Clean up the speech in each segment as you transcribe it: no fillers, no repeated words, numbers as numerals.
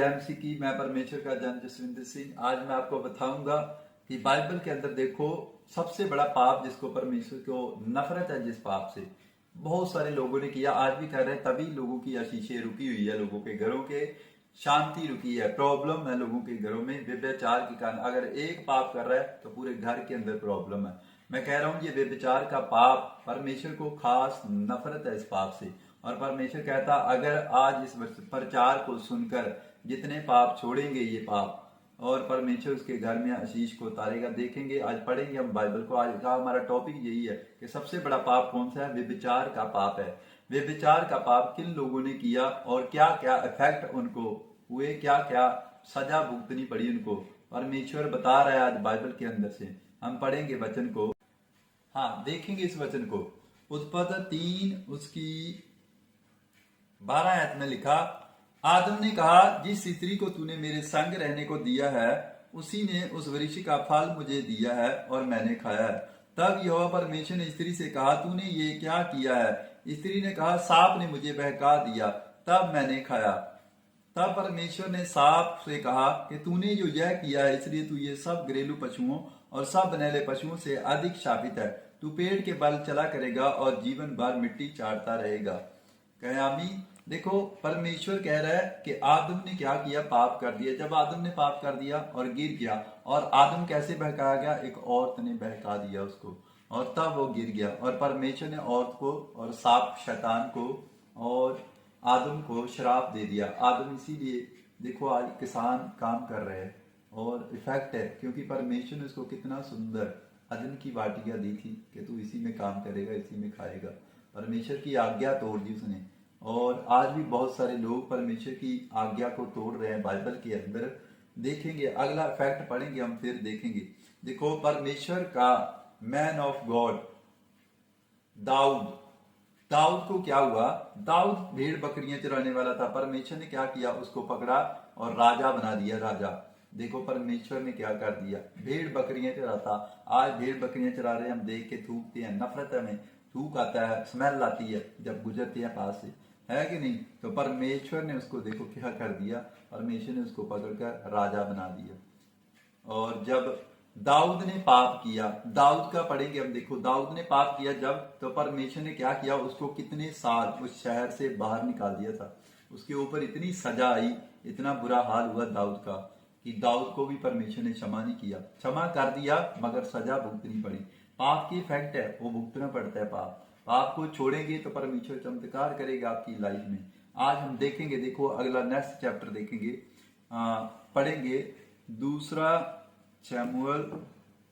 जय मसीह की। मैं परमेश्वर का जन जसविंदर सिंह। आज मैं आपको बताऊंगा कि बाइबल के अंदर देखो सबसे बड़ा पाप जिसको परमेश्वर को नफरत है, जिस पाप से बहुत सारे लोगों ने किया, आज भी कर रहे हैं, तभी लोगों की आशीषें रुकी हुई है, लोगों के घरों के शांति रुकी है, प्रॉब्लम है लोगों के घरों में व्यभिचार के कारण। अगर एक पाप कर रहा है तो पूरे घर के अंदर प्रॉब्लम है। मैं कह रहा हूं ये व्यभिचार का पाप परमेश्वर को खास नफरत है इस पाप से। और परमेश्वर कहता अगर आज इस प्रचार को सुनकर जितने पाप छोड़ेंगे ये पाप, और परमेश्वर उसके घर में आशीष को उतारेगा। देखेंगे, आज पढ़ेंगे हम बाइबल को। आज का हमारा टॉपिक यही है कि सबसे बड़ा पाप कौन सा है? व्यभिचार का पाप है। व्यभिचार का पाप किन लोगों ने किया और क्या क्या इफेक्ट उनको हुए, क्या क्या सजा भुगतनी पड़ी उनको, परमेश्वर बता रहा है आज बाइबल के अंदर से। हम पढ़ेंगे वचन को, हाँ देखेंगे इस वचन को। उत्पत्ति 3 उसकी 12 आयत में लिखा, आदम ने कहा जिस स्त्री को तूने मेरे संग रहने को दिया है उसी ने उस वृक्ष का फल मुझे दिया है और मैंने खाया है। तब यहोवा परमेश्वर ने स्त्री से कहा तूने ये क्या किया है? स्त्री ने कहा सांप ने मुझे बहका दिया तब मैंने खाया। तब परमेश्वर ने सांप से कहा कि तूने जो यह किया है इसलिए तू ये सब घरेलू पशुओं और सब बनेले पशुओं से अधिक शापित है। तू पेड़ के बल चला करेगा और जीवन भर मिट्टी चाटता रहेगा। कहे आमीन। देखो परमेश्वर कह रहा है कि आदम ने क्या किया? पाप कर दिया। जब आदम ने पाप कर दिया और गिर गया, और आदम कैसे बहकाया गया? एक औरत ने बहका दिया उसको, और तब वो गिर गया। और परमेश्वर ने औरत को और सांप शैतान को और आदम को श्राप दे दिया। आदम इसीलिए देखो आज किसान काम कर रहे हैं और इफेक्ट है, क्योंकि परमेश्वर ने उसको कितना सुंदर अदन की वाटिका दी थी कि तू इसी में काम करेगा, इसी में खाएगा। परमेश्वर की आज्ञा तोड़ दी उसने। और आज भी बहुत सारे लोग परमेश्वर की आज्ञा को तोड़ रहे हैं बाइबल के अंदर। देखेंगे अगला फैक्ट पढ़ेंगे हम, फिर देखेंगे। देखो परमेश्वर का मैन ऑफ गॉड दाऊद, दाऊद को क्या हुआ? दाऊद भेड़ बकरियां चराने वाला था। परमेश्वर ने क्या किया? उसको पकड़ा और राजा बना दिया। राजा देखो परमेश्वर ने क्या कर दिया, भेड़ बकरियां चराता। आज भेड़ बकरियां चरा रहे, हम देख के थूकते हैं, नफरत हमें, थूक आता है, स्मेल आती है जब गुजरते हैं पास से, है कि नहीं? तो परमेश्वर ने उसको देखो क्या कर दिया, परमेश्वर ने उसको पकड़कर राजा बना दिया। और जब दाऊद ने पाप किया, दाऊद का पढ़ेंगे हम। देखो दाऊद ने पाप किया जब, तो परमेश्वर ने क्या किया? उसको कितने साल उस शहर से बाहर निकाल दिया था। उसके ऊपर इतनी सजा आई, इतना बुरा हाल हुआ दाऊद का कि दाऊद को भी परमेश्वर ने क्षमा नहीं किया। क्षमा कर दिया मगर सजा भुगतनी पड़ी। पाप की इफेक्ट है, वो भुगतना पड़ता है। पाप को छोड़ेंगे तो परमेश्वर चमत्कार करेगा आपकी लाइफ में। आज हम देखेंगे, देखो अगला नेक्स्ट चैप्टर देखेंगे, पढ़ेंगे दूसरा शमूएल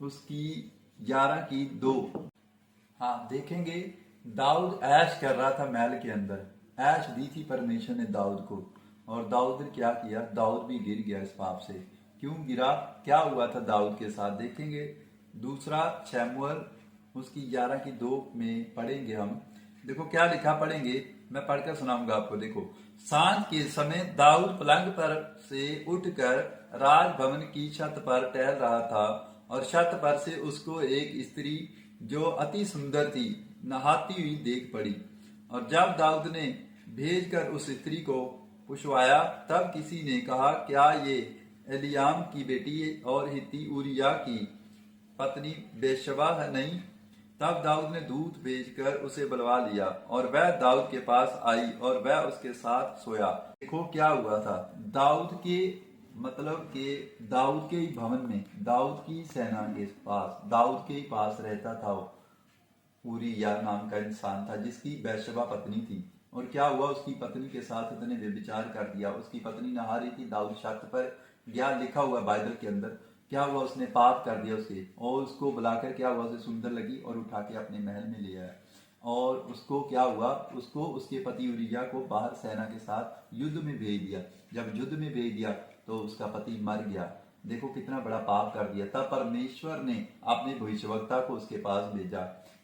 उसकी 11 की 2। हाँ देखेंगे, दाऊद ऐश कर रहा था महल के अंदर, ऐश दी थी परमेश्वर ने दाऊद को, और दाऊद ने क्या किया? दाऊद भी गिर गया इस पाप से। क्यों गिरा? क्या हुआ था दाऊद के साथ? देखेंगे दूसरा शमूएल उसकी 11 की 2 में पढ़ेंगे हम। देखो क्या लिखा, पढ़ेंगे, मैं पढ़कर सुनाऊंगा आपको। देखो, सांझ के समय दाऊद पलंग पर से उठकर राजभवन की छत पर टहल रहा था, और छत पर से उसको एक स्त्री जो अति सुंदर थी नहाती हुई देख पड़ी। और जब दाऊद ने भेजकर उस स्त्री को पुछवाया तब किसी ने कहा क्या ये एलियाम की बेटी और हित्ती उरिया की पत्नी बेशबा है नहीं? तब दाऊद ने दूत भेजकर उसे बुलवा लिया, और वह दाऊद के पास आई और वह उसके साथ सोया। देखो क्या हुआ था, दाऊद के मतलब के दाऊद के ही भवन में, दाऊद की सेना के पास, दाऊद के ही पास रहता था वो उरिया नाम का इंसान था जिसकी बैशबा पत्नी थी। और क्या हुआ? उसकी पत्नी के साथ इतने व्यभिचार कर दिया। उसकी पत्नी नहा रही थी, दाऊद छत पर गया, लिखा हुआ बाइबल के अंदर। क्या हुआ? उसने पाप कर दिया उसके, और उसको बुलाकर क्या हुआ? उसे सुंदर लगी और उठा के अपने महल में ले आया। और उसको क्या हुआ? उसको उसके पति उरिया को बाहर सेना के साथ युद्ध में भेज दिया। जब युद्ध में भेज दिया तो उसका पति मर गया। देखो कितना बड़ा पाप कर दिया। तब परमेश्वर ने अपने भविष्यवक्ता को उसके पास भेजा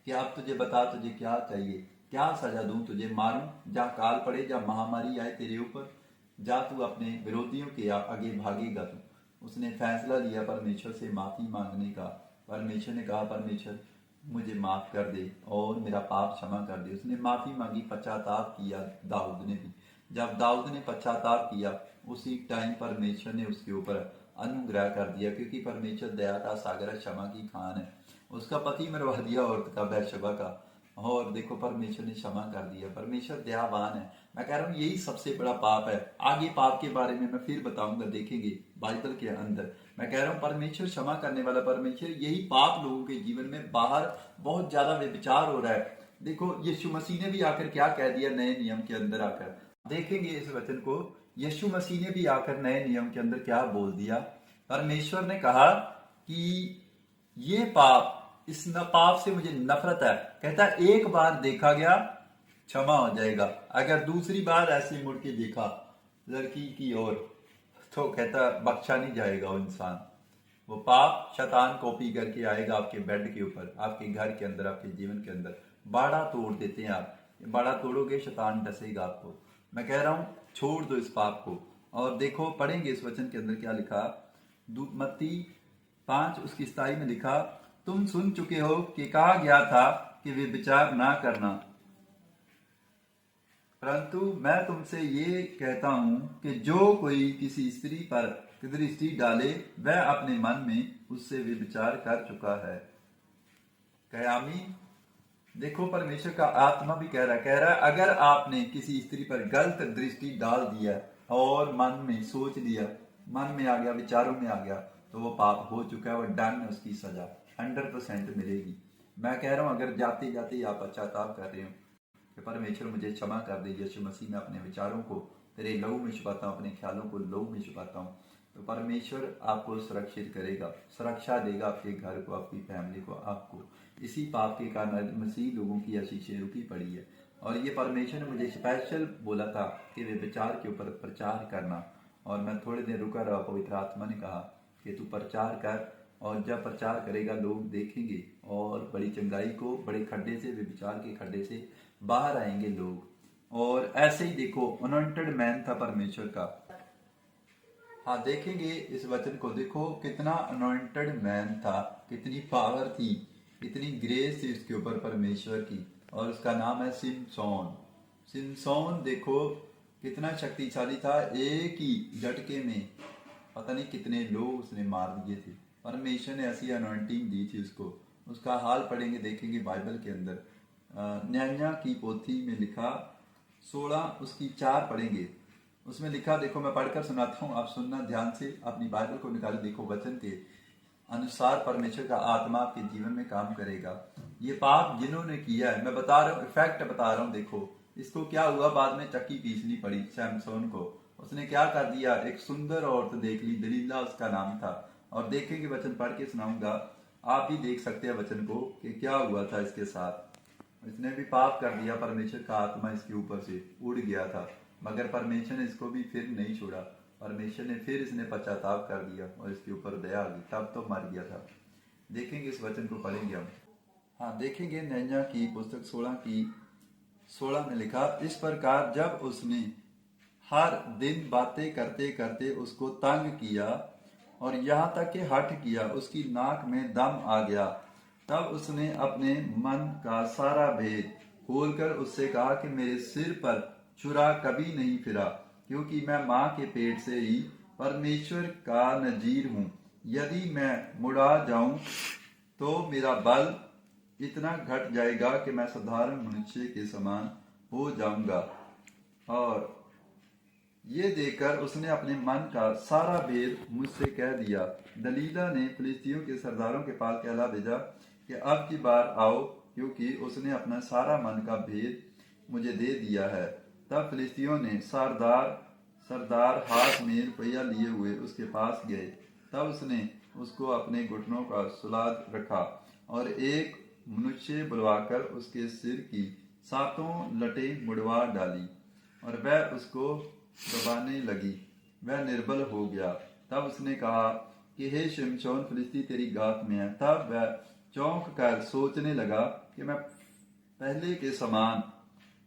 कि अब तुझे बता, तुझे क्या चाहिए, क्या सजा दूं तुझे? मारूं? जा काल पड़े, जा महामारी आए तेरे ऊपर, जा तू अपने विरोधियों के आगे भागेगा तू। उसने फैसला लिया परमेश्वर से माफी मांगने का। परमेश्वर ने कहा परमेश्वर मुझे माफ कर दे और मेरा पाप क्षमा कर दे। उसने माफी मांगी, पश्चाताप किया दाऊद ने भी। जब दाऊद ने पश्चाताप किया उसी टाइम परमेश्वर ने उसके ऊपर अनुग्रह कर दिया, क्योंकि परमेश्वर दया का सागर है, क्षमा की खान है। उसका पति मरवा दिया औरत का, बैशबा का, और देखो परमेश्वर ने क्षमा कर दिया। परमेश्वर दयावान है। मैं कह रहा हूँ यही सबसे बड़ा पाप है। आगे पाप के बारे में मैं फिर बताऊंगा, देखेंगे बाइबल के अंदर। मैं कह रहा हूँ परमेश्वर क्षमा करने वाला परमेश्वर। यही पाप लोगों के जीवन में बाहर बहुत ज्यादा व्यभिचार हो रहा है। देखो यीशु मसीह ने भी आकर क्या कह दिया नए नियम के अंदर आकर, देखेंगे इस वचन को। यीशु मसीह ने भी आकर नए नियम के अंदर क्या बोल दिया। परमेश्वर ने कहा कि ये पाप, इस पाप से मुझे नफरत है। कहता एक बार देखा गया क्षमा हो जाएगा, अगर दूसरी बार ऐसे मुड़ के देखा लड़की की ओर तो कहता बख्शा नहीं जाएगा वो इंसान। वो पाप शैतान कॉपी करके आएगा आपके बेड के ऊपर, आपके घर के अंदर, आपके जीवन के अंदर। बाड़ा तोड़ देते हैं आप, बाड़ा तोड़ोगे शैतान डसेगा आपको। मैं कह रहा हूं छोड़ दो इस पाप को। और देखो पढ़ेंगे इस वचन के अंदर क्या लिखा। मत्ती 5 उसकी 27 में लिखा, तुम सुन चुके हो कि कहा गया था कि वे विचार ना करना, परंतु मैं तुमसे ये कहता हूं कि जो कोई किसी स्त्री पर दृष्टि डाले वह अपने मन में उससे विचार कर चुका है। कयामी देखो परमेश्वर का आत्मा भी कह रहा है अगर आपने किसी स्त्री पर गलत दृष्टि डाल दिया और मन में सोच लिया, मन में आ गया, विचारों में आ गया, तो वो पाप हो चुका है, वो डन है, उसकी सजा 100% मिलेगी। मैं कह रहा हूं अगर जाते जाते आप पश्चाताप कर रहे हो कि परमेश्वर मुझे क्षमा कर दे, यीशु मसीह में अपने विचारों को तेरे लहू में छुपाता हूँ, अपने ख्यालों को लहू में छुपाता हूँ, तो परमेश्वर आपको सुरक्षित करेगा, सुरक्षा देगा आपके घर को, आपकी फैमिली को, आपको। इसी पाप के कारण मसीह लोगों की आशीषें रुकी पड़ी है। और ये परमेश्वर ने मुझे स्पेशल बोला था कि वे विचार के ऊपर प्रचार करना, और मैं थोड़े दिन रुका रहा। पवित्र आत्मा ने कहा कि तू प्रचार कर, और जब प्रचार करेगा लोग देखेंगे और बड़ी चंगाई को, बड़े खड्डे से, विचार के खड्डे से बाहर आएंगे लोग। और ऐसे ही देखो अनॉइंटेड मैन था परमेश्वर का। हाँ देखेंगे इस वचन को, देखो कितना अनॉइंटेड मैन था, कितनी पावर थी, कितनी ग्रेस थी उसके ऊपर परमेश्वर की, और उसका नाम है सिमसोन। सिमसोन देखो कितना शक्तिशाली था, एक ही झटके में पता नहीं कितने लोग उसने मार दिए थे। परमेश्वर ने ऐसी अनॉइंटिंग दी थी उसको। उसका हाल पढ़ेंगे, देखेंगे बाइबल के अंदर। न्याया की पोथी में लिखा 16 उसकी 4 पढ़ेंगे, उसमें लिखा, देखो मैं पढ़कर सुनाता हूँ, आप सुनना ध्यान से, अपनी बाइबल को निकाले, देखो वचन के अनुसार परमेश्वर का आत्मा आपके जीवन में काम करेगा। ये पाप जिन्होंने किया है, मैं बता रहा हूँ, इफेक्ट बता रहा हूँ। देखो इसको क्या हुआ, बाद में चक्की पीसनी पड़ी सैमसोन को। उसने क्या कर दिया, एक सुंदर औरत देख ली, दलीला उसका नाम था। और देखेंगे वचन पढ़ के सुनाऊंगा, आप भी देख सकते हैं वचन को कि क्या हुआ था इसके साथ। इसने भी पाप कर दिया, परमेश्वर का आत्मा इसके ऊपर से उड़ गया था, मगर परमेश्वर ने इसको भी फिर नहीं छोड़ा। परमेश्वर ने फिर इसने पश्चाताप कर दिया और इसके ऊपर दया आ गई, तब तो मर गया था। देखेंगे इस वचन को, पढ़ेंगे हम। हाँ देखेंगे नहम्याह की पुस्तक 16 की 16 में लिखा, इस प्रकार जब उसने हर दिन बातें करते करते उसको तंग किया और यहाँ तक कि हठ किया, उसकी नाक में दम आ गया, तब उसने अपने मन का सारा भेद खोलकर उससे कहा कि मेरे सिर पर छुरा कभी नहीं फिरा, क्योंकि मैं माँ के पेट से ही परमेश्वर का नजीर हूँ। यदि मैं मुड़ा जाऊं तो मेरा बल इतना घट जाएगा कि मैं साधारण मनुष्य के समान हो जाऊंगा। और ये देखकर उसने अपने मन का सारा भेद मुझसे कह दिया। दलीला ने फिलिस्तियों के सरदारों के पास कहला भेजा कि अब की बार आओ, क्योंकि उसने अपना सारा मन का भेद मुझे दे दिया है। तब फिलिस्तियों ने सरदार हाथ में रुपया लिए हुए उसके पास गए। तब उसने उसको अपने घुटनों का सुलाद रखा और एक मनुष्य बुलवाकर उसके सिर की 7 लटें मुड़वा डाली, और वह उसको दबाने लगी, वह निर्बल हो गया। तब उसने कहा कि हे शिमशोन, फिलिस्ती तेरी गात में है। तब वह चौंक कर सोचने लगा कि मैं पहले के समान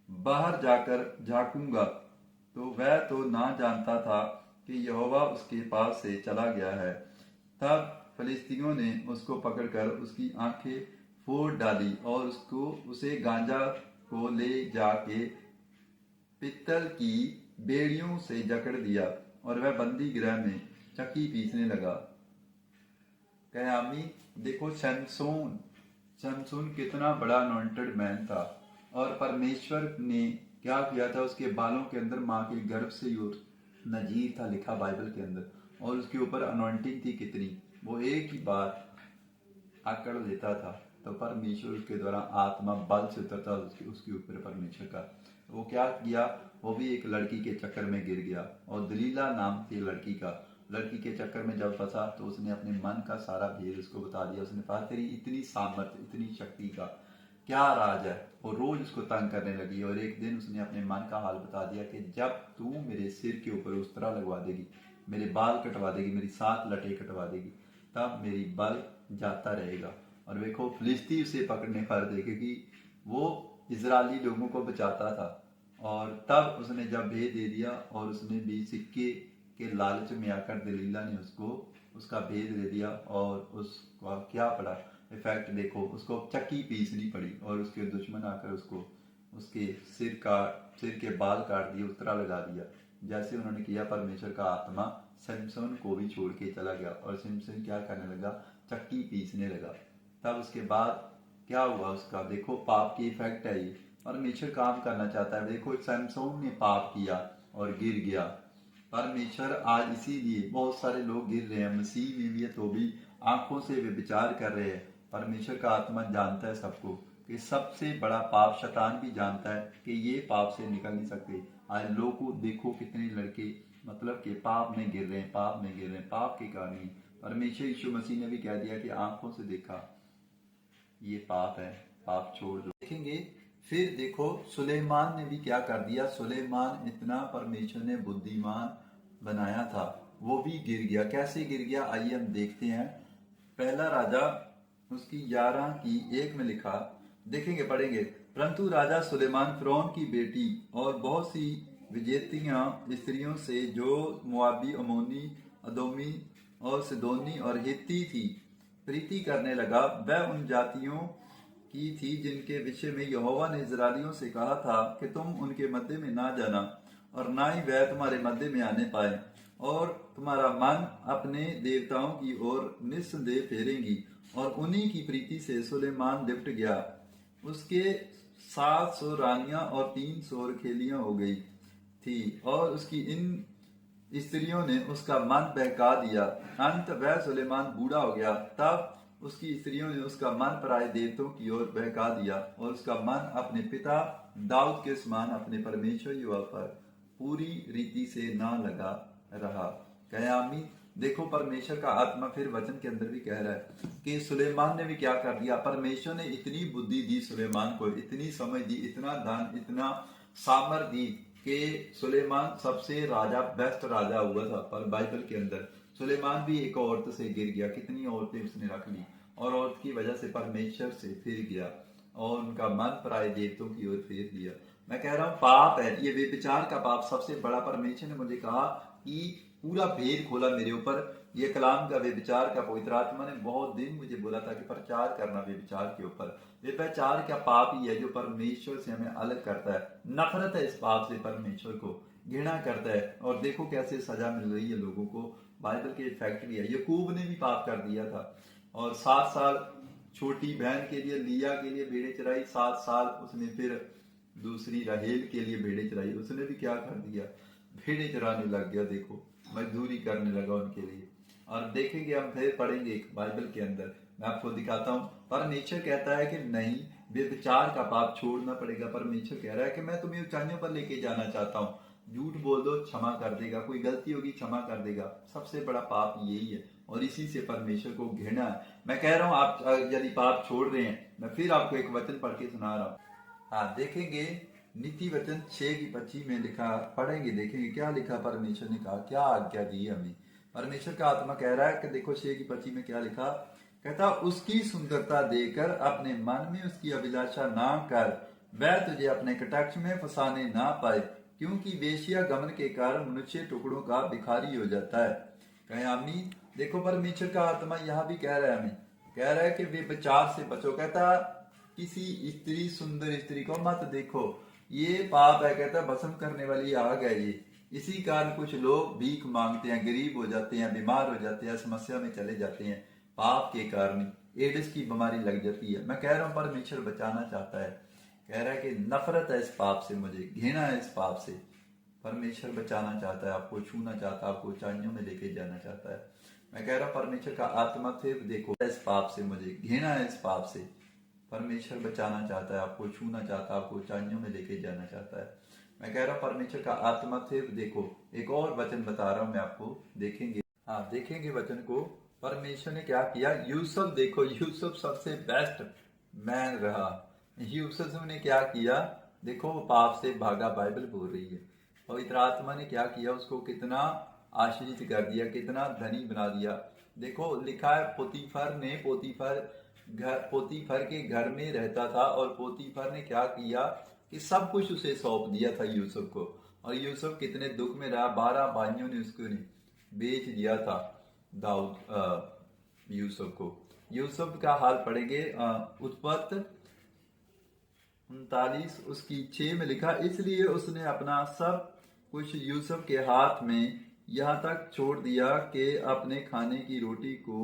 बाहर जाकर झांकूंगा, तो वह तो ना जानता था कि यहोवा उसके पास से चला गया है। तब फिलिस्तियों ने उसको पकड़कर उसकी आंखें फोड़ डाली और उसे गांजा को ले जाके पित्तल की बेड़ियों से जकड़ दिया। और वह बंदी गृह में चक्की पीसने लगा। कयामी देखो शमसून शमसून कितना बड़ा अनॉइंटेड मैन था, और परमेश्वर ने क्या किया था, उसके बालों के अंदर माँ के गर्भ से ही नजीर था लिखा बाइबल के अंदर, और उसके ऊपर अनॉइंटिंग थी कितनी, वो एक ही बार आकड़ लेता था तो परमेश्वर उसके द्वारा आत्मा बल से उतरता उसके ऊपर परमेश्वर का। वो क्या किया, वो भी एक लड़की के चक्कर में गिर गया, और दलीला नाम थी लड़की का। लड़की के चक्कर में जब फंसा तो उसने अपने मन का सारा भेद उसको बता दिया। उसने कहा तेरी इतनी सामर्थ्य इतनी शक्ति का क्या राज है। वो रोज उसको तंग करने लगी, और एक दिन उसने अपने मन का हाल बता दिया कि जब तू मेरे सिर के ऊपर उस्तरा लगवा देगी, मेरे बाल कटवा देगी, मेरी 7 लटे कटवा देगी, तब मेरी बल जाता रहेगा। और देखो फिलिस्ती उसे पकड़ने पर थे, क्योंकि वो इजरायली लोगों को बचाता था। और तब उसने जब भेद दे दिया, और उसने भी सिक्के के लालच में आकर दलीला ने उसको उसका भेद दे दिया, और उसका क्या पड़ा इफेक्ट देखो, उसको चक्की पीसनी पड़ी, और उसके दुश्मन आकर उसको उसके सिर के बाल काट दिए, उतरा लगा दिया। जैसे उन्होंने किया, परमेश्वर का आत्मा सिमसन को भी छोड़ के चला गया, और सिमसन क्या करने लगा, चक्की पीसने लगा। तब उसके बाद क्या हुआ उसका, देखो पाप की इफेक्ट है ये। परमेश्वर काम करना चाहता है। देखो सैमसोन ने पाप किया और गिर गया। परमेश्वर आज इसीलिए बहुत सारे लोग गिर रहे हैं, मसीह में भी है तो भी आंखों से वे विचार कर रहे हैं। परमेश्वर का आत्मा जानता है सबको कि सबसे बड़ा पाप, शैतान भी जानता है कि ये पाप से निकल नहीं सकते। आज लोगों को देखो कितने लड़के मतलब कि पाप में गिर रहे हैं, पाप में गिर रहे हैं, पाप के कारण ही। परमेश्वर यीशु मसीह ने भी कह दिया कि आंखों से देखा ये पाप है, पाप छोड़ दो। देखेंगे फिर देखो सुलेमान ने भी क्या कर दिया। सुलेमान इतना परमेश्वर ने बुद्धिमान बनाया था, वो भी गिर गया। कैसे गिर गया आइए हम देखते हैं। पहला राजा उसकी 11:1 में लिखा, देखेंगे पढ़ेंगे। परंतु राजा सुलेमान फिरौन की बेटी और बहुत सी विजेतियां स्त्रियों से जो मुआबी, अमोनी, अदोमी और सिदोनी और हित्ती थी प्रीति करने लगा। वह उन जातियों की थी जिनके विषय में यहोवा ने इजरायलियों से कहा था कि तुम उनके मध्य में ना जाना, और ना ही वह तुम्हारे मध्य में आने पाए, और तुम्हारा मन अपने देवताओं की ओर निस्संदेह फेरेंगी। और उन्हीं की प्रीति से सुलेमान लिपट गया। उसके 700 रानियां और 300 रखेलियां हो गई थी, और उसकी इन स्त्रियों ने उसका मन बहका दिया। अंत वह सुलेमान बूढ़ा हो गया, तब उसकी स्त्रियों ने उसका मन पराये देवताओं की ओर बहका दिया, और उसका मन अपने पिता दाऊद के समान अपने परमेश्वर यहोवा पर पूरी रीति से ना लगा रहा। कयामी देखो परमेश्वर का आत्मा फिर वचन के अंदर भी कह रहा है कि सुलेमान ने भी क्या कर दिया। परमेश्वर ने इतनी बुद्धि दी सुलेमान को, इतनी समझ दी, इतना धन, इतना सामर्थ दी कि सुलेमान सबसे राजा, बेस्ट राजा हुआ था। पर बाइबल के अंदर सुलेमान भी एक औरत से गिर गया। कितनी औरतें उसने रख ली, और औरत की वजह से परमेश्वर से फिर गया, और उनका मन पराये देवतों की ओर फेर दिया। मैं कह रहा हूँ पाप है ये, व्यभिचार का पाप सबसे बड़ा। परमेश्वर ने मुझे कहा कि पूरा भेद खोला मेरे ऊपर, ये कलाम का व्यभिचार का। पवित्र आत्मा ने बहुत दिन मुझे बोला था कि प्रचार करना व्यभिचार के ऊपर। व्यभिचार का पाप ही है जो परमेश्वर से हमें अलग करता है। नफरत है इस पाप से, परमेश्वर को घृणा करता है। और देखो कैसे सजा मिल रही है लोगों को, बाइबल के इफेक्ट भी है। यकूब ने भी पाप कर दिया था, और 7 साल छोटी बहन के लिए, लिया के लिए भेड़े चराई। 7 साल उसने फिर दूसरी राहेल के लिए भेड़े चराई। उसने भी क्या कर दिया, भेड़े चराने लग गया। देखो मजदूरी करने लगा उनके लिए। और देखेंगे हम फिर पढ़ेंगे बाइबल के अंदर, मैं आपको दिखाता हूँ। परमेश्वर कहता है कि नहीं, व्यभिचार का पाप छोड़ना पड़ेगा। परमेश्वर कह रहा है कि मैं तुम्हें ऊंचाइयों पर लेके जाना चाहता हूँ। झूठ बोल दो, क्षमा कर देगा। कोई गलती होगी, क्षमा कर देगा। सबसे बड़ा पाप यही है, और इसी से परमेश्वर को घृणा है। मैं कह रहा हूँ आप यदि पाप छोड़ रहे हैं, मैं फिर आपको एक वचन पढ़ के सुना रहा हूँ। हाँ देखेंगे नीति वचन 6:25 में लिखा, पढ़ेंगे देखेंगे क्या लिखा। परमेश्वर ने कहा, क्या आज्ञा दी हमें। परमेश्वर का आत्मा कह रहा है कि देखो 6:25 में क्या लिखा। कहता उसकी सुंदरता देकर अपने मन में उसकी अभिलाषा ना कर, वह तुझे अपने कटाक्ष में फंसाने ना पाए, क्योंकि वेश्या गमन के कारण मनुष्य टुकड़ों का भिखारी हो जाता है। कयामी देखो परमेश्वर का आत्मा यहाँ भी कह रहा है हमें, कह रहा है कि वे विचार से बचो। कहता किसी स्त्री, सुंदर स्त्री को मत देखो, ये पाप है। कहता भस्म करने वाली आग है ये, इसी कारण कुछ लोग भीख मांगते हैं, गरीब हो जाते हैं, बीमार हो जाते हैं, समस्या में चले जाते हैं। पाप के कारण एड्स की बीमारी लग जाती है। मैं कह रहा हूं परमेश्वर बचाना चाहता है, कह रहा है कि नफरत है इस पाप से, मुझे घृणा है इस पाप से। परमेश्वर बचाना चाहता है, आपको छूना चाहता है, आपको ऊंचाइयों में लेके जाना चाहता है। मैं कह रहा हूं परमेश्वर का आत्मा फिर देखो, इस पाप से मुझे घृणा है इस पाप से। परमेश्वर बचाना चाहता है, आपको छूना चाहता है, आपको ऊंचाइयों में लेके जाना चाहता है। मैं कह रहा हूं परमेश्वर का आत्मा फिर देखो, एक और वचन बता रहा हूं मैं आपको, देखेंगे। हाँ, देखेंगे वचन को। परमेश्वर ने क्या किया, यूसुफ देखो, यूसुफ सबसे बेस्ट मैन रहा। यूसुफ ने क्या किया, देखो वो पाप से भागा, बाइबल बोल रही है। पवित्र आत्मा ने क्या किया, उसको कितना आशीषित कर दिया, कितना धनी बना दिया। देखो लिखा है पोतीफर के घर में रहता था, और पोतीफर ने क्या किया कि सब कुछ उसे सौंप दिया था यूसुफ को। और यूसुफ कितने दुख में रहा, 12 भाइयों ने उसको बेच दिया था यूसुफ को। यूसुफ का हाल पढ़ेंगे उत्पत्ति 39 उसकी 6 में लिखा, इसलिए उसने अपना सब कुछ यूसुफ के हाथ में यहाँ तक छोड़ दिया कि अपने खाने की रोटी को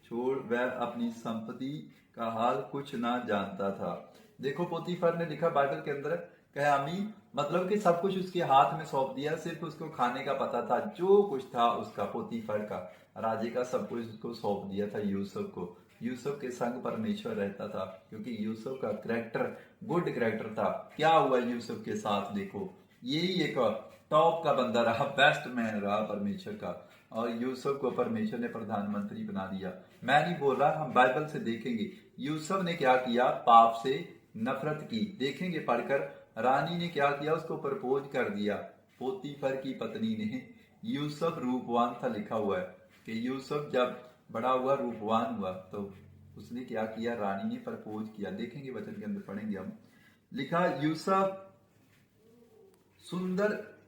छोड़ वह अपनी संपत्ति का हाल कुछ ना जानता था। देखो पोतीफर ने लिखा बाइबल के अंदर, कहे आमीन, मतलब कि सब कुछ उसके हाथ में सौंप दिया, सिर्फ उसको खाने का पता था, जो कुछ था उसका, पोतीफर का राजे का सब कुछ उसको सौंप दिया था यूसुफ को। यूसुफ के संग परमेश्वर रहता था, क्योंकि यूसुफ का करैक्टर गुड करैक्टर था। क्या हुआ यूसुफ के साथ, देखो यही एक टॉप का बंदा रहा, बेस्ट मैन रहा परमेश्वर का, और यूसुफ को परमेश्वर ने प्रधानमंत्री बना दिया। मैं नहीं बोल रहा, हम बाइबल से देखेंगे यूसुफ ने क्या किया, पाप से नफरत की। देखेंगे पढ़कर, रानी ने क्या किया, उसको प्रपोज कर दिया, पोतीफर की पत्नी ने। यूसुफ रूपवान था, लिखा हुआ है कि यूसुफ जब बड़ा हुआ, रूपवान हुआ, तो उसने क्या किया, रानी ने प्रपोज किया। देखेंगे वचन के अंदर पढ़ेंगे हम, लिखा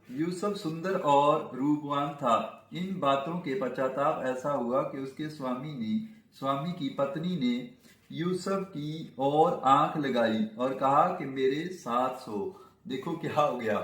यूसुफ सुंदर और रूपवान था। इन बातों के पश्चाताप ऐसा हुआ कि उसके स्वामी की पत्नी ने यूसुफ की ओर आंख लगाई और कहा कि मेरे साथ सो। देखो क्या हो गया,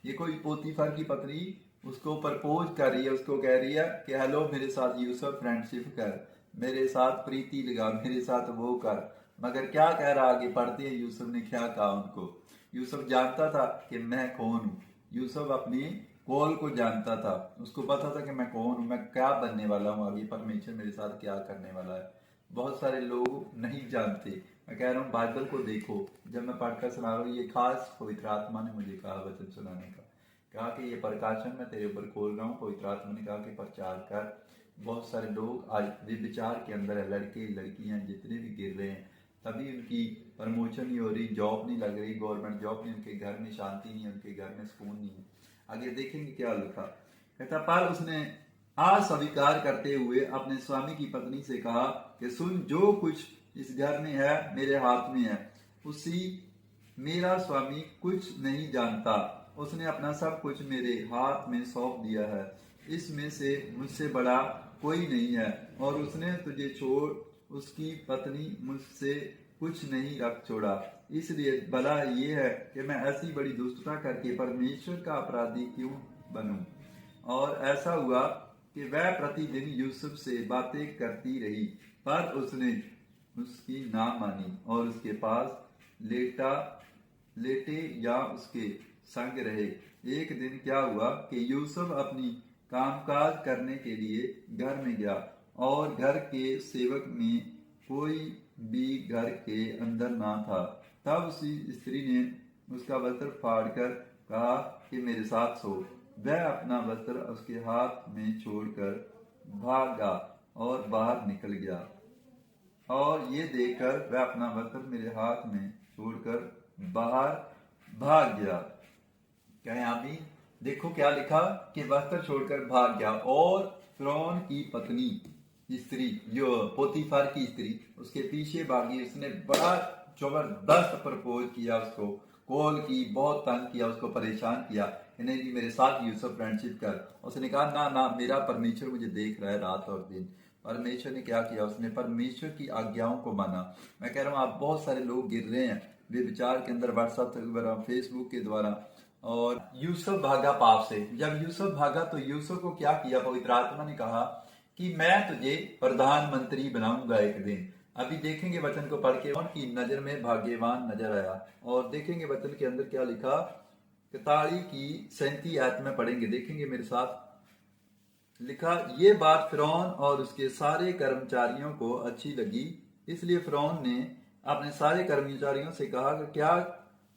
ये कोई पोतीफर की पत्नी उसको प्रपोज कर रही है, उसको कह रही है कि हेलो मेरे साथ यूसुफ फ्रेंडशिप कर, मेरे साथ प्रीति लगा, मेरे साथ वो कर। मगर क्या कह रहा, आगे पढ़ते हैं यूसुफ ने क्या कहा उनको। यूसुफ जानता था कि मैं कौन हूँ, यूसुफ अपनी कॉल को जानता था, उसको पता था कि मैं कौन हूँ, मैं क्या बनने वाला हूँ, आगे परमेश्वर मेरे साथ क्या करने वाला है। बहुत सारे लोग नहीं जानते। मैं कह रहा हूँ बाइबल को देखो, जब मैं पढ़कर सुना रहा हूँ, ये खास पवित्र आत्मा ने मुझे कहा वचन सुनाने का, कहा कि ये प्रकाशन मैं तेरे ऊपर खोल रहा हूँ। पवित्र आत्मा ने कहा कि प्रचार कर। बहुत सारे लोग आज विचार के अंदर है, लड़के लड़कियां जितने भी गिर रहे हैं, तभी उनकी प्रमोशन नहीं हो रही, जॉब नहीं लग रही, गवर्नमेंट जॉब नहीं, उनके घर में शांति नहीं है, उनके घर में सुकून नहीं है। आगे देखेंगे क्या लिखा, कहता पर उसने अस्वीकार करते हुए अपने स्वामी की पत्नी से कहा कि सुन, जो कुछ इस घर में है मेरे हाथ में है, उसी मेरा स्वामी कुछ नहीं जानता, उसने अपना सब कुछ मेरे हाथ में सौंप दिया है, इसमें से मुझसे बड़ा कोई नहीं है, और उसने तुझे छोड़ उसकी पत्नी मुझसे कुछ नहीं रख छोड़ा। इसलिए भला ये है कि मैं ऐसी बड़ी दुष्टता करके परमेश्वर का अपराधी क्यों बनूं। और ऐसा हुआ कि वह प्रतिदिन यूसुफ से बातें करती रही, पर उसने उसकी ना मानी और उसके पास लेटे या उसके संग रहे। एक दिन क्या हुआ कि यूसुफ अपनी कामकाज करने के लिए घर में गया, और घर के सेवक में कोई भी घर के अंदर ना था। तब उसी स्त्री ने उसका वस्त्र फाड़कर कहा कि मेरे साथ सो। वह अपना वस्त्र उसके हाथ में छोड़कर भागा और बाहर निकल गया, और ये देखकर वह अपना वस्त्र मेरे हाथ में छोड़कर बाहर भाग गया। कहें आमीन। देखो क्या लिखा कि वस्त्र छोड़कर भाग गया, और फिरौन की पत्नी स्त्री, जो पोतीफर की स्त्री, उसके पीछे भागी। उसने बड़ा जबरदस्त प्रपोज किया, उसको कॉल की, बहुत तंग किया, उसको परेशान किया, नहीं जी मेरे साथ यूसुफ फ्रेंडशिप कर। उसने कहा ना ना, मेरा परमेश्वर मुझे देख रहा है रात और दिन। परमेश्वर ने क्या किया, उसने परमेश्वर की आज्ञाओं को माना। मैं कह रहा हूँ आप बहुत सारे लोग गिर रहे हैं वे विचार के अंदर, व्हाट्सएप के द्वारा, फेसबुक के द्वारा, और यूसुफ भागा पाप से। जब यूसुफ भागा तो यूसुफ को क्या किया, पवित्र आत्मा ने कहा कि मैं तुझे प्रधानमंत्री बनाऊंगा एक दिन। अभी देखेंगे वचन को पढ़ के, उनकी नजर में भाग्यवान नजर आया। और देखेंगे वचन के अंदर क्या लिखा, 41 की 37 आयत में पढ़ेंगे, देखेंगे मेरे साथ। लिखा, ये बात फिरौन और उसके सारे कर्मचारियों को अच्छी लगी, इसलिए फिरौन ने अपने सारे कर्मचारियों से कहा कि क्या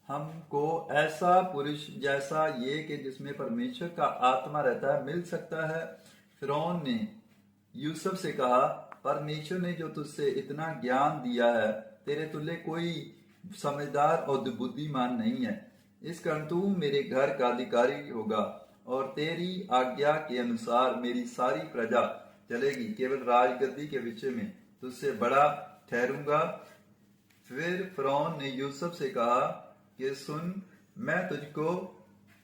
हमको ऐसा पुरुष जैसा ये कि जिसमें परमेश्वर का आत्मा रहता है मिल सकता है। फिरौन ने यूसुफ से कहा, परमेश्वर ने जो तुझसे इतना ज्ञान दिया है, तेरे तुल्य कोई समझदार और बुद्धिमान नहीं है। इस कारण तू मेरे घर का अधिकारी होगा और तेरी आज्ञा के अनुसार मेरी सारी प्रजा चलेगी। केवल राजगद्दी के विषय में तुझसे बड़ा ठहरूंगा। फिर फिरौन ने यूसुफ से कहा कि सुन, मैं तुझको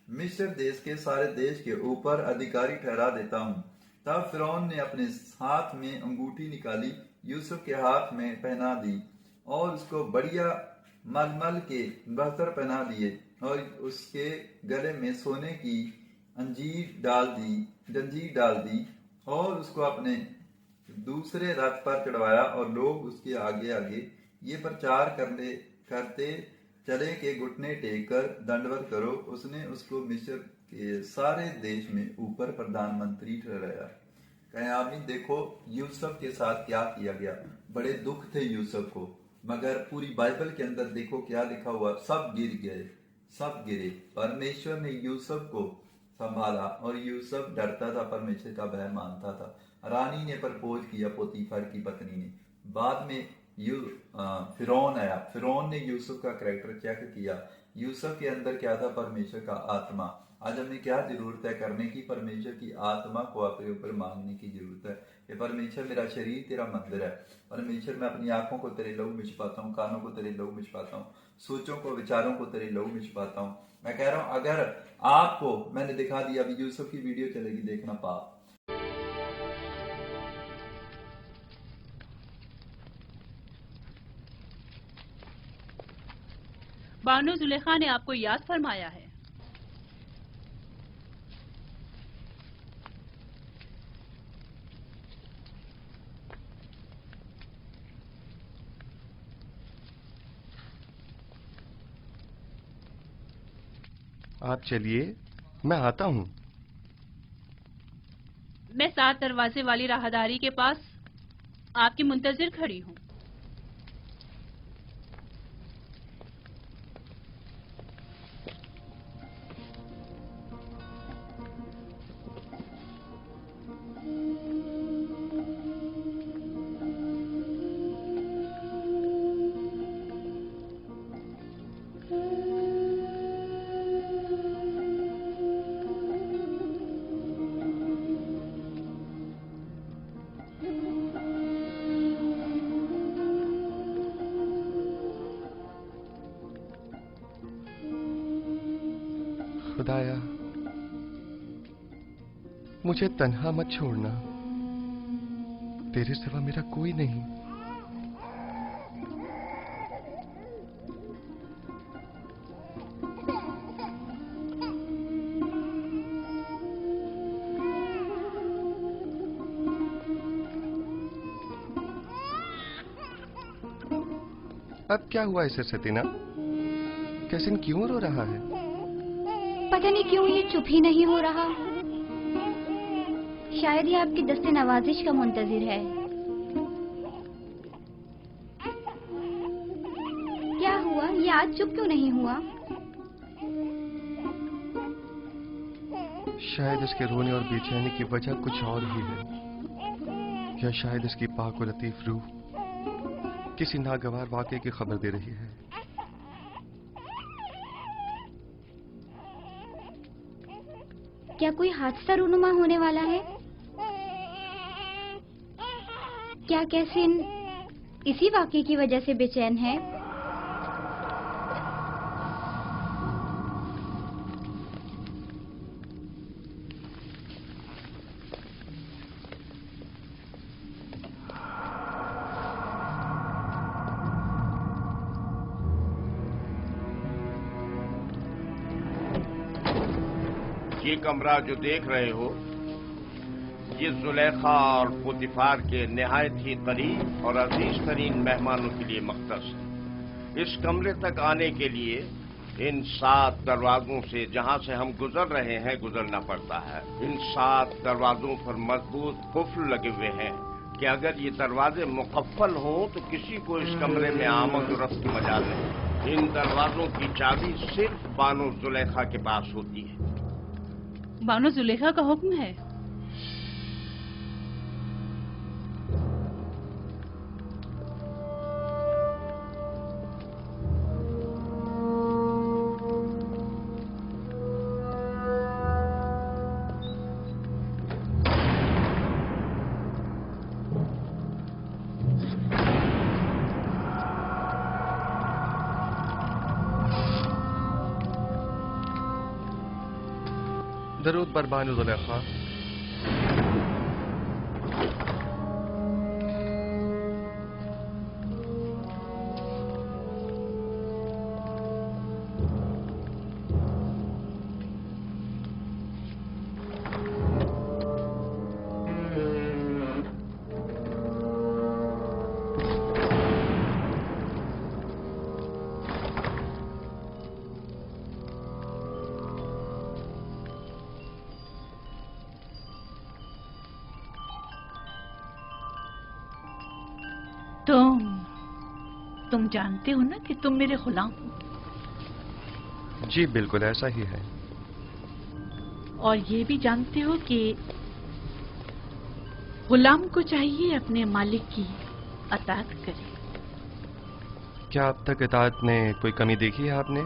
मिस्र देश के सारे देश के ऊपर अधिकारी ठहरा देता हूँ। तब फिरौन ने अपने हाथ में अंगूठी निकाली, यूसुफ के हाथ में पहना दी और उसको बढ़िया मलमल के वस्त्र पहना दिए और उसके गले में सोने की जंजीर डाल दी और उसको अपने दूसरे रथ पर चढ़वाया और लोग उसके आगे आगे ये प्रचार करते चले कि घुटने टेक कर दंडवत करो। उसने उसको मिस्र के सारे देश में ऊपर प्रधानमंत्री ठहराया। कहें आमीन। देखो यूसुफ के साथ क्या किया गया, बड़े दुख थे यूसुफ को, मगर पूरी बाइबल के अंदर देखो क्या लिखा हुआ, सब गिर गए, सब गिरे। परमेश्वर ने यूसुफ को संभाला और यूसुफ डरता था, परमेश्वर का भय मानता था। रानी ने प्रपोज किया पोतीफर की पत्नी ने। बाद में फिरौन आया, फिरौन ने यूसुफ का कैरेक्टर चेक किया। यूसुफ के अंदर क्या था, परमेश्वर का आत्मा। आज हमें क्या जरूरत है करने की, परमेश्वर की आत्मा को अपने ऊपर मांगने की जरूरत है कि परमेश्वर मेरा शरीर तेरा मंदिर है। परमेश्वर मैं अपनी आंखों को तेरे लहू में छिपाता हूँ, कानों को तेरे लहू में छिपाता हूँ, सोचों को विचारों को तेरे लहू में छिपाता हूँ। मैं कह रहा हूँ अगर आपको मैंने दिखा दिया, अभी यूसुफ की वीडियो चलेगी, देखना पाप। बानो जुलेखा ने आपको याद फरमाया है। आप चलिए, मैं आता हूँ। मैं 7 दरवाजे वाली राहदारी के पास आपकी मुंतजिर खड़ी हूँ। खुदाया, मुझे तन्हा मत छोड़ना, तेरे सिवा मेरा कोई नहीं। अब क्या हुआ इसे सतीना? कैसिन क्यों रो रहा है? पता नहीं क्यों ये चुप ही नहीं हो रहा। शायद ये आपकी दस्ते नवाजिश का मुंतजिर है। क्या हुआ, ये आज चुप क्यों नहीं हुआ? शायद इसके रोने और बेचैनी की वजह कुछ और ही है, या शायद इसकी पाक और लतीफ रूह किसी नागवार वाकये की खबर दे रही है। क्या कोई हादसा रूनुमा होने वाला है? क्या कैसिन इसी वाकये की वजह से बेचैन है? ये कमरा जो देख रहे हो, ये जुलेखा और पुतिफार के निहायत ही करीब और अजीज तरीन मेहमानों के लिए मख्तस है। इस कमरे तक आने के लिए इन 7 दरवाजों से जहां से हम गुजर रहे हैं गुजरना पड़ता है। इन 7 दरवाजों पर मजबूत कुफ्ल लगे हुए हैं कि अगर ये दरवाजे मुकफ्फल हों तो किसी को इस कमरे में आमद और रफ्त की मजाल नहीं। इन दरवाजों की चाबी सिर्फ बानो जुलेखा के पास होती है। बानो जुलेखा का हुक्म है। दरूद बर बानो जुलेखा। तुम जानते हो ना कि तुम मेरे गुलाम हो। जी बिल्कुल ऐसा ही है। और ये भी जानते हो कि गुलाम को चाहिए अपने मालिक की अताअत करे। क्या अब तक इताअत में कोई कमी देखी है आपने?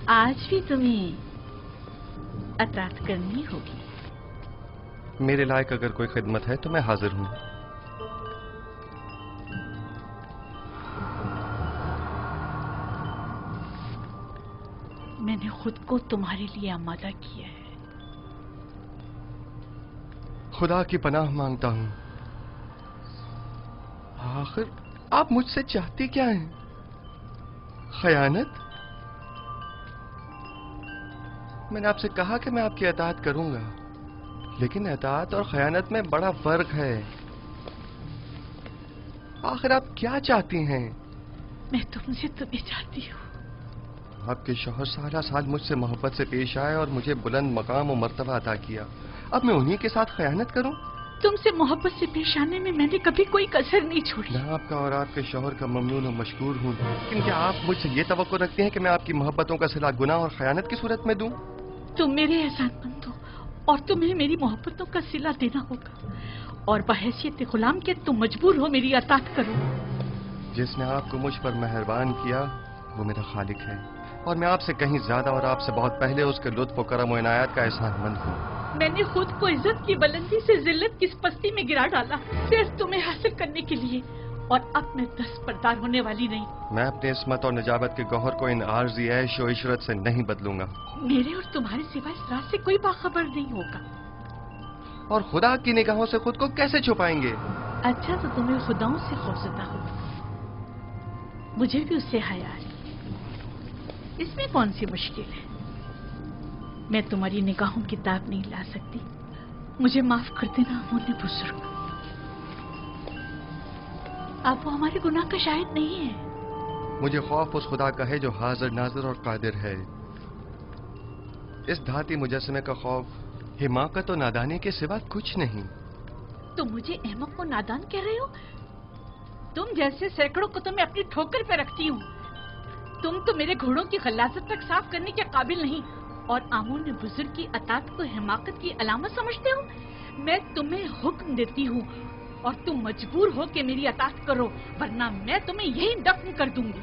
आज भी तुम्हें अताअत करनी होगी। मेरे लायक अगर कोई खिदमत है तो मैं हाजिर हूं। मैंने खुद को तुम्हारे लिए आमादा किया है। खुदा की पनाह मांगता हूं। आखिर आप मुझसे चाहती क्या हैं? खयानत? मैंने आपसे कहा कि मैं आपकी अताअत करूंगा, लेकिन अताअत और खयानत में बड़ा फर्क है। आखिर आप क्या चाहती हैं? मैं तुमसे तुम्हें चाहती हूँ। आपके शौहर सारा साल मुझसे मोहब्बत से पेश आए और मुझे बुलंद मकाम और मर्तबा अता किया। अब मैं उन्हीं के साथ खयानत करूं? तुमसे मोहब्बत से पेश आने में मैंने कभी कोई कसर नहीं छोड़ी। मैं आपका और आपके शौहर का ममनून और मशकूर हूँ, लेकिन क्या आप मुझसे ये तवक्को रखते हैं कि मैं आपकी मोहब्बतों का सिला गुनाह और खयानत की सूरत में दूं? तुम मेरे एहसानमंद हो और तुम्हें मेरी मोहब्बतों का सिला देना होगा, और बहैसियत गुलाम के तुम मजबूर हो मेरी अताअत करो। जिसने आपको मुझ पर मेहरबान किया वो मेरा खालिक है, और मैं आपसे कहीं ज्यादा और आपसे बहुत पहले उसके लुत्फ और करम और इनायत का एहसानमंद हूँ। मैंने खुद को इज्जत की बुलंदी से जिल्लत की पस्ती में गिरा डाला सिर्फ तुम्हें हासिल करने के लिए, और अब मैं दस्तबरदार होने वाली नहीं। मैं अपने इस्मत और निजाबत के गौहर को इन आर्जी ऐश और इशरत से नहीं बदलूंगा। मेरे और तुम्हारे सिवा इस रात से कोई बाखबर नहीं होगा। और खुदा की निगाहों से खुद को कैसे छुपाएंगे? अच्छा तो तुम्हें खुदाओं से खौफजदा हो, मुझे भी उससे हया है। इसमें कौन सी मुश्किल है? मैं तुम्हारी निगाहों की दाग नहीं ला सकती। मुझे माफ कर देना मुन्ने बुजुर्ग। अब वो हमारे गुनाह का शाहिद नहीं है। मुझे खौफ उस खुदा का है जो हाजिर नाजिर और कादिर है। इस धाती मुजस्समे का खौफ हिमाकत और नादानी के सिवा कुछ नहीं। तुम मुझे अहमक को नादान कह रहे हो? तुम जैसे सैकड़ों को तो मैं अपनी ठोकर पे रखती हूँ। तुम तो मेरे घोड़ों की गलाजत तक साफ करने के काबिल नहीं, और आमून बुजुर्ग की अताअत को हिमाकत की अलामत समझते हो? मैं तुम्हें हुक्म देती हूँ और तुम मजबूर हो कि मेरी अताअत करो, वरना मैं तुम्हें यहीं दफन कर दूंगी।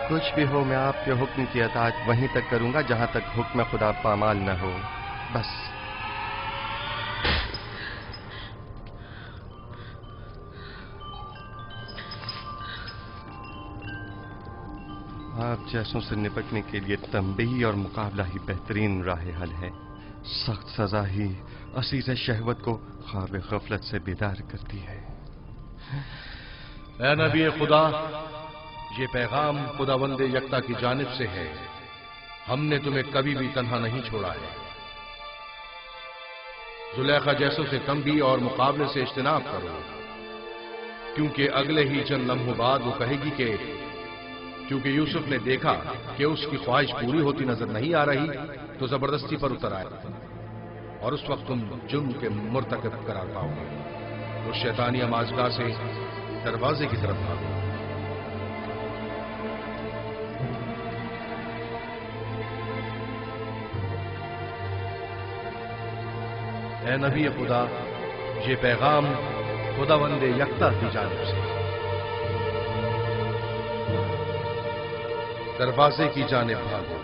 कुछ भी हो मैं आपके हुक्म की अताअत वहीं तक करूंगा जहां तक हुक्म खुदा पामाल न हो। बस आप जैसों से निपटने के लिए तंबीही और मुकाबला ही बेहतरीन राह हल है। सख्त सजा ही असीज़ शहवत को ख्वाब गफलत से बेदार करती है। ऐ नबी खुदा, ये पैगाम खुदावंद यकता की जानिब से है। हमने तुम्हें कभी भी तन्हा नहीं छोड़ा है। जुलेखा जैसों से तंबी और मुकाबले से इज्तनाब करो, क्योंकि अगले ही चंद लम्हों बाद वो कहेगी कि क्योंकि यूसुफ ने देखा कि उसकी ख्वाहिश पूरी होती नजर नहीं आ रही, तो जबरदस्ती पर उतर आए और उस वक्त तुम जुर्म के मुर्तकब करार पाओगे। उस शैतानी अमाजगाह से दरवाजे की तरफ भागो। ऐ नबी खुदा, ये पैगाम खुदावंद यकता की जानिब से। दरवाजे की जानिब भागो।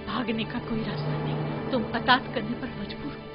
भागने का कोई रास्ता नहीं, तुम अतात करने पर मजबूर हो।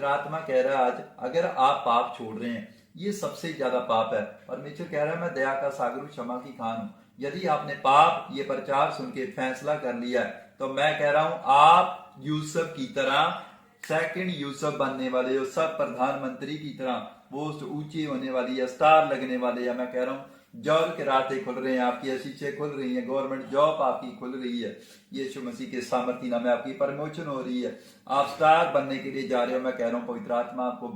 आत्मा कह रहा है आज अगर आप पाप छोड़ रहे हैं, ये सबसे ज्यादा पाप है। परमेश्वर कह रहा है मैं दया का सागर हूं, क्षमा की खान हूं। यदि आपने पाप ये प्रचार सुन के फैसला कर लिया है, तो मैं कह रहा हूं आप यूसुफ की तरह सेकंड यूसुफ बनने वाले हो। सब प्रधानमंत्री की तरह पोस्ट ऊंची होने वाली है, स्टार लगने वाले है। मैं कह रहा हूं जॉब के रास्ते खुल रहे हैं, आपकी अशीशें खुल रही हैं, गवर्नमेंट जॉब आपकी खुल रही है। यीशु मसीह के सामर्थ्य नाम में आपकी प्रमोशन हो रही है, आप स्टार बनने के लिए जा रहे हो। मैं कह रहा हूँ पवित्र आत्मा आपको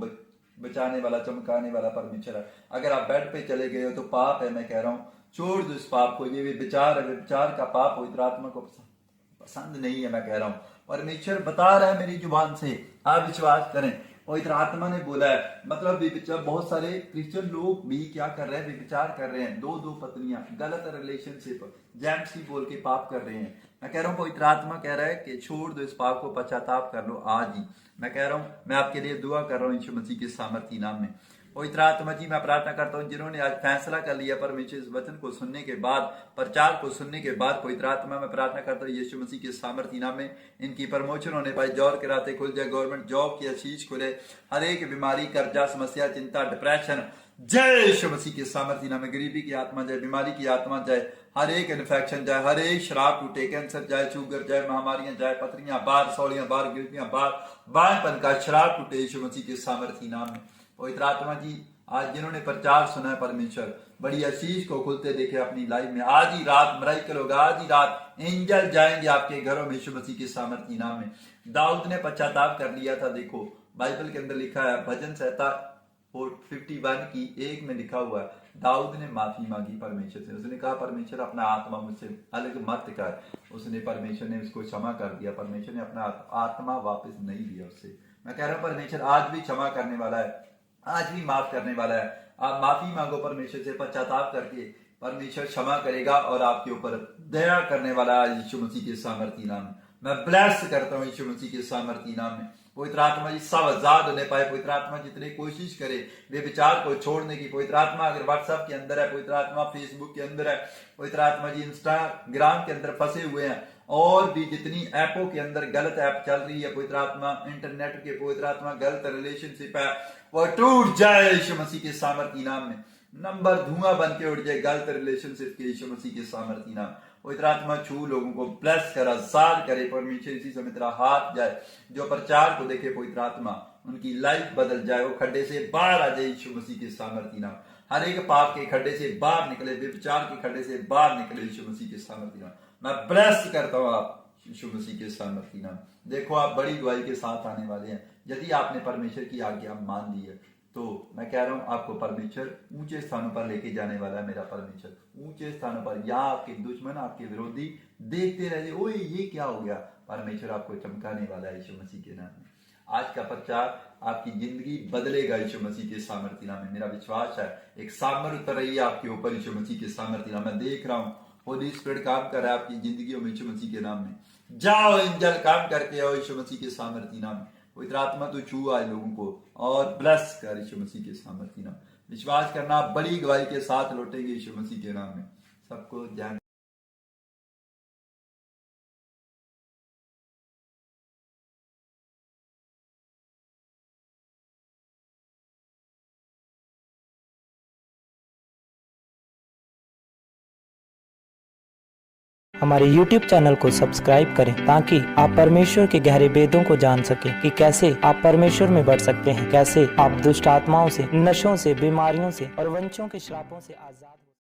बचाने वाला, चमकाने वाला परमेश्वर है। अगर आप बेड पे चले गए हो तो पाप है, मैं कह रहा हूँ छोड़ दो इस पाप को। ये विचार है, विचार का पाप पवित्र आत्मा को पसंद नहीं है। मैं कह रहा हूँ परमेश्वर बता रहा है मेरी जुबान से, आप विश्वास करें। पवित्र आत्मा ने बोला है, मतलब विचार बहुत सारे क्रिश्चियन लोग भी क्या कर रहे हैं, विचार कर रहे हैं, दो पत्नियां, गलत रिलेशनशिप जेम्स बोल के पाप कर रहे हैं। मैं कह रहा हूँ पवित्र आत्मा कह रहा है कि छोड़ दो इस पाप को, पश्चाताप कर लो आज ही। मैं कह रहा हूँ मैं आपके लिए दुआ कर रहा हूँ यीशु मसीह के सामर्थ्य नाम में। पवित्र आत्मा जी मैं प्रार्थना करता हूँ जिन्होंने आज फैसला कर लिया परमेश्वर इस वचन को सुनने के बाद, प्रचार को सुनने के बाद, पवित्र आत्मा मैं प्रार्थना करता हूँ यीशु मसीह के सामर्थ्य नाम में इनकी प्रमोशन होने पाए, जॉब के रास्ते खुल जाए, गवर्नमेंट जॉब की आशीष खुले, हर एक बीमारी, कर्जा, समस्या, चिंता, डिप्रेशन, जय यीशु मसीह के सामर्थ्य नाम में गरीबी की आत्मा जाए, बीमारी की आत्मा जाए, हर एक इन्फेक्शन जाए, हर एक शराब टूटे, कैंसर जाए, शुगर जाए, महामारियां जाए, पथरियां बाहर, सौड़ियां बाहर, गिरतियां बाहर, बाएपन का शराब टूटे यीशु मसीह के सामर्थ्य नाम में। पवित्र आत्मा जी आज जिन्होंने प्रचार सुना है परमेश्वर, बड़ी आशीष को खुलते देखे अपनी लाइफ में, आज ही रात मिरेकल होगा, आज ही रात एंजल जाएंगे आपके घरों में यीशु मसीह के सामर्थ्य नाम में। दाऊद ने पश्चाताप कर लिया था, देखो बाइबल के अंदर लिखा है, भजन संहिता 51 की 1 में लिखा हुआ है, दाऊद ने माफी मांगी परमेश्वर से। उसने कहा परमेश्वर अपना आत्मा मुझसे अलग मत कर। उसने परमेश्वर ने उसको क्षमा कर दिया, परमेश्वर ने अपना आत्मा वापस नहीं लिया उससे। मैं कह रहा हूँ परमेश्वर आज भी क्षमा करने वाला है, आज भी माफ करने वाला है। आप माफी मांगो परमेश्वर से, पश्चाताप करके परमेश्वर क्षमा करेगा और आपके ऊपर दया करने वाला है यीशु मसीह के सामर्थ्य नाम में। मैं ब्लेस करता हूँ यीशु मसीह के सामर्थ्य नाम में। पवित्र आत्मा जी सब आजाद होने पाए, पवित्र आत्मा जितनी कोशिश करे वे विचार को छोड़ने की। पवित्र आत्मा अगर व्हाट्सएप के अंदर है, पवित्र आत्मा फेसबुक के अंदर है, पवित्र आत्मा जी इंस्टाग्राम के अंदर फंसे हुए हैं, और भी जितनी ऐपों के अंदर गलत ऐप चल रही है, पवित्र आत्मा इंटरनेट के, पवित्र आत्मा गलत रिलेशनशिप है, वह टूट जाए यीशु मसीह के सामर्थ्य नाम में। नंबर धुआं बन के उड़ जाए गलत रिलेशनशिप के यीशु मसीह के सामर्थ्य नाम। पवित्र आत्मा छू लोगों को ब्लेस कर, आजाद करे। परमेश्वर इसी समय तेरा हाथ जाए, जो प्रचार को देखे पवित्र आत्मा उनकी लाइफ बदल जाए, वो खड्डे से बाहर आ जाए यीशु मसीह के सामर्थ्य नाम। हर एक पाप के खड्डे से बाहर निकले, व्यभिचार के खड्डे से बाहर निकले यीशु मसीह के सामर्थी नाम। मैं ब्लेस करता हूँ आप यीशु मसीह के सामर्थी नाम। देखो आप बड़ी गवाही के साथ आने वाले हैं। यदि आपने परमेश्वर की आज्ञा मान ली है तो मैं कह रहा हूं आपको परमेश्वर ऊंचे स्थानों पर लेके जाने वाला है। मेरा परमेश्वर ऊंचे स्थानों पर, यहाँ आपके दुश्मन, आपके विरोधी देखते रहे ओए ये क्या हो गया, परमेश्वर आपको चमकाने वाला है यीशु मसीह के नाम में। आज का प्रचार आपकी जिंदगी बदलेगा यीशु मसीह के सामर्थी नाम में। मेरा विश्वास है एक सामर्थ उतर रही है आपके ऊपर यीशु मसीह के सामर्थी नाम। मैं देख रहा हूँ होली स्पिरिट काम कर रहा है आपकी जिंदगी में यीशु मसीह के नाम में। जाओ एंजल काम करके आओ यीशु मसीह के सामर्थी नाम में। पवित्र आत्मा तो छू आए लोगों को और ब्लेस कर यीशु मसीह के सामर्थी नाम। विश्वास करना बड़ी गवाही के साथ लौटेंगे यीशु मसीह के नाम में। सबको ध्यान। हमारे YouTube चैनल को सब्सक्राइब करें ताकि आप परमेश्वर के गहरे भेदों को जान सकें कि कैसे आप परमेश्वर में बढ़ सकते हैं, कैसे आप दुष्ट आत्माओं से, नशों से, बीमारियों से और वंशों के श्रापों से आजाद